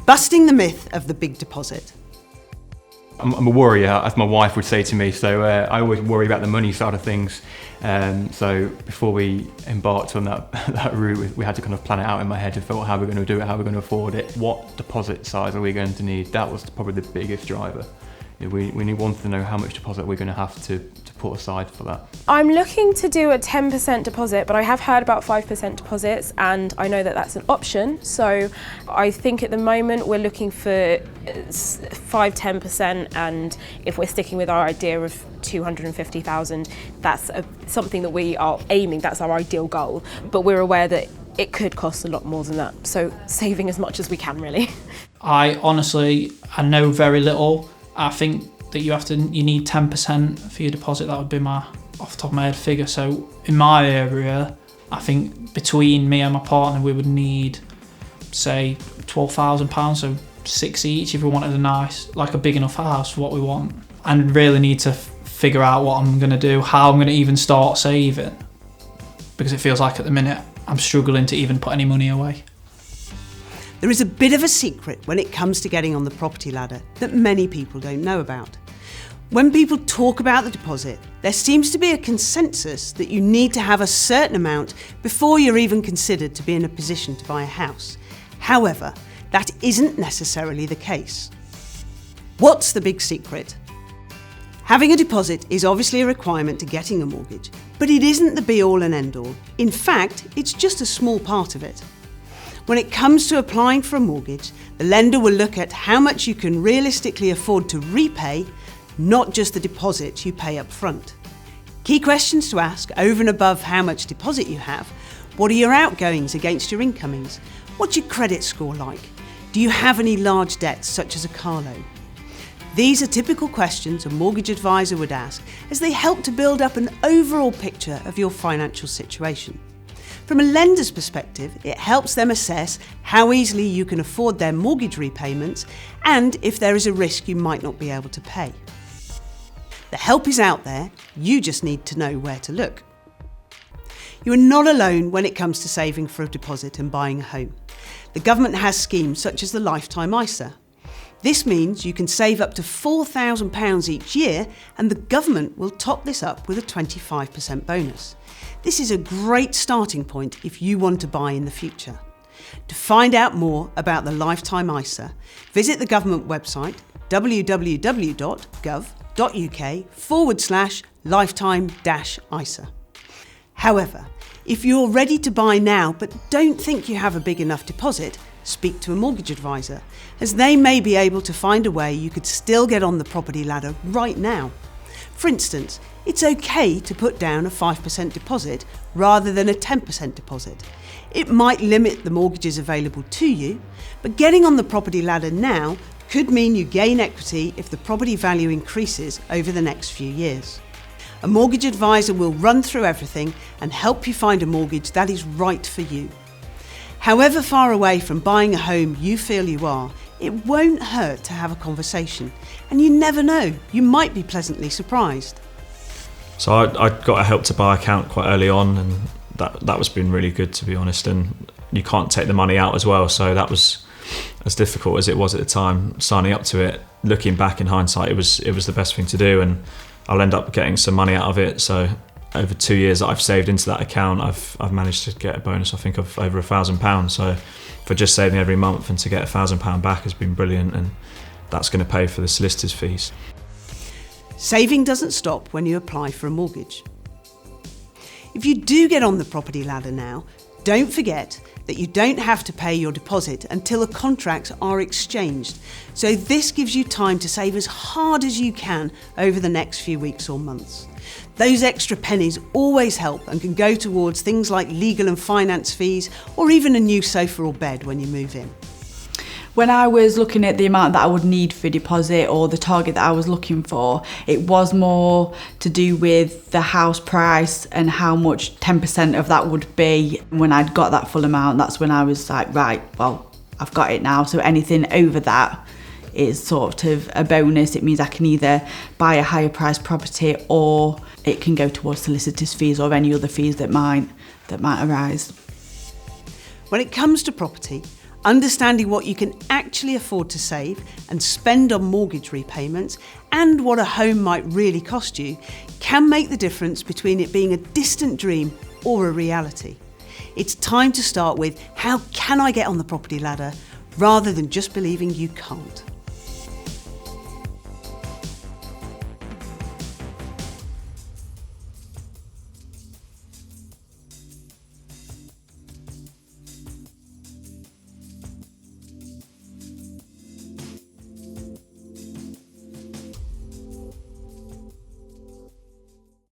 Busting the myth of the big deposit. I'm a worrier, as my wife would say to me, so I always worry about the money side of things. So before we embarked on that route, we had to kind of plan it out in my head to figure out how we're going to do it, how we're going to afford it, what deposit size are we going to need. That was probably the biggest driver. We wanted to know how much deposit we're going to have to put aside for that. I'm looking to do a 10% deposit, but I have heard about 5% deposits, and I know that that's an option. So I think at the moment we're looking for 5-10%, and if we're sticking with our idea of 250,000, that's something that we are aiming, that's our ideal goal. But we're aware that it could cost a lot more than that. So saving as much as we can, really. I know very little. I think that you need 10% for your deposit. That would be my off the top of my head figure. So in my area, I think between me and my partner, we would need, say, £12,000, so 6 each if we wanted a big enough house for what we want. And really need to figure out what I'm going to do, how I'm going to even start saving, because it feels like at the minute I'm struggling to even put any money away. There is a bit of a secret when it comes to getting on the property ladder that many people don't know about. When people talk about the deposit, there seems to be a consensus that you need to have a certain amount before you're even considered to be in a position to buy a house. However, that isn't necessarily the case. What's the big secret? Having a deposit is obviously a requirement to getting a mortgage, but it isn't the be-all and end-all. In fact, it's just a small part of it. When it comes to applying for a mortgage, the lender will look at how much you can realistically afford to repay, not just the deposit you pay up front. Key questions to ask over and above how much deposit you have: what are your outgoings against your incomings? What's your credit score like? Do you have any large debts such as a car loan? These are typical questions a mortgage advisor would ask as they help to build up an overall picture of your financial situation. From a lender's perspective, it helps them assess how easily you can afford their mortgage repayments and if there is a risk you might not be able to pay. The help is out there, you just need to know where to look. You are not alone when it comes to saving for a deposit and buying a home. The government has schemes such as the Lifetime ISA. This means you can save up to £4,000 each year, and the government will top this up with a 25% bonus. This is a great starting point if you want to buy in the future. To find out more about the Lifetime ISA, visit the government website www.gov.uk/lifetime-ISA. However, if you're ready to buy now but don't think you have a big enough deposit, speak to a mortgage advisor, as they may be able to find a way you could still get on the property ladder right now. For instance, it's okay to put down a 5% deposit rather than a 10% deposit. It might limit the mortgages available to you, but getting on the property ladder now could mean you gain equity if the property value increases over the next few years. A mortgage advisor will run through everything and help you find a mortgage that is right for you. However far away from buying a home you feel you are, it won't hurt to have a conversation, and you never know, you might be pleasantly surprised. So I got a Help to Buy account quite early on, and that was been really good, to be honest, and you can't take the money out as well, so that was as difficult as it was at the time signing up to it. Looking back in hindsight, it was the best thing to do, and I'll end up getting some money out of it. So over 2 years that I've saved into that account, I've managed to get a bonus, I think, of over £1,000. So for just saving every month and to get £1,000 back has been brilliant, and that's going to pay for the solicitor's fees. Saving doesn't stop when you apply for a mortgage. If you do get on the property ladder now, don't forget that you don't have to pay your deposit until the contracts are exchanged. So this gives you time to save as hard as you can over the next few weeks or months. Those extra pennies always help and can go towards things like legal and finance fees, or even a new sofa or bed when you move in. When I was looking at the amount that I would need for deposit, or the target that I was looking for, it was more to do with the house price and how much 10% of that would be. When I'd got that full amount, that's when I was like, right, well, I've got it now. So anything over that is sort of a bonus. It means I can either buy a higher price property, or it can go towards solicitors' fees or any other fees that might arise. When it comes to property, Understanding what you can actually afford to save and spend on mortgage repayments and what a home might really cost you can make the difference between it being a distant dream or a reality. It's time to start with, how can I get on the property ladder, rather than just believing you can't.